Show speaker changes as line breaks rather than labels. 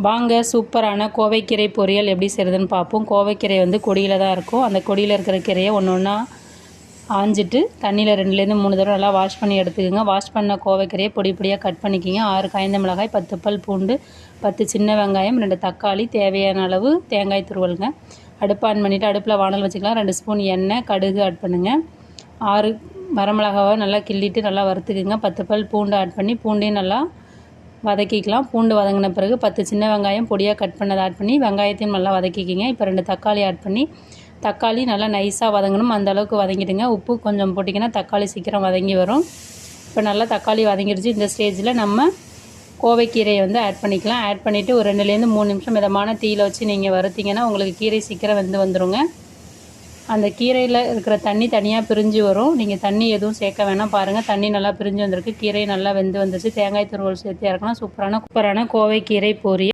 வாங்க சூப்பரான கோவைக்கீரை பொரியல் எப்படி செய்கிறதுன்னு பார்ப்போம். கோவைக்கீரை வந்து கொடியில் தான் இருக்கும். அந்த கொடியில் இருக்கிற கீரையை ஒன்று ஒன்றா ஆஞ்சிட்டு தண்ணியில் 2லேருந்து 3 தடவை நல்லா வாஷ் பண்ணி எடுத்துக்கோங்க. வாஷ் பண்ண கோவைக்கீரையை பொடி பொடியாக கட் பண்ணிக்கிங்க. 6 காய்ந்த மிளகாய், 10 பல் பூண்டு, 10 சின்ன வெங்காயம், 2 தக்காளி, தேவையான அளவு தேங்காய் துருவலுங்க. அடுப்பு ஆன் பண்ணிவிட்டு அடுப்பில் வானல் வச்சுக்கலாம். 2 ஸ்பூன் எண்ணெய், கடுகு ஆட் பண்ணுங்கள். 6 வரமிளகாவை நல்லா கிள்ளிட்டு நல்லா வறுத்துக்குங்க. 10 பல் பூண்டு ஆட் பண்ணி பூண்டையும் நல்லா வதக்கிக்கலாம். பூண்டு வதங்கின பிறகு 10 சின்ன வெங்காயம் பொடியாக கட் பண்ணதை ஆட் பண்ணி வெங்காயத்தையும் நல்லா வதக்கிக்கிங்க. இப்போ 2 தக்காளி ஆட் பண்ணி தக்காளி நல்லா நைஸாக வதங்கணும், அந்த அளவுக்கு வதங்கிடுங்க. உப்பு கொஞ்சம் போட்டிங்கன்னா தக்காளி சீக்கிரம் வதங்கி வரும். இப்போ நல்லா தக்காளி வதங்கிடுச்சு. இந்த ஸ்டேஜில் நம்ம கோவைக்கீரையை வந்து ஆட் பண்ணிக்கலாம். ஆட் பண்ணிவிட்டு ஒரு 2லேருந்து 3 நிமிஷம் மிதமான தீயில் வச்சு நீங்கள் வறுத்திங்கன்னா உங்களுக்கு கீரை சீக்கிரம் வெந்து வந்துடுங்க. அந்த கீரையில் இருக்கிற தண்ணி தனியாக பிரிஞ்சு வரும். நீங்கள் தண்ணி எதுவும் சேர்க்க வேணாம். பாருங்கள், தண்ணி நல்லா பிரிஞ்சு வந்திருக்கு. கீரை நல்லா வெந்து வந்துருச்சு. தேங்காய் துருவல் சேர்த்து இறக்கலாம். சூப்பரான கோவைக்கீரை பொரியல்.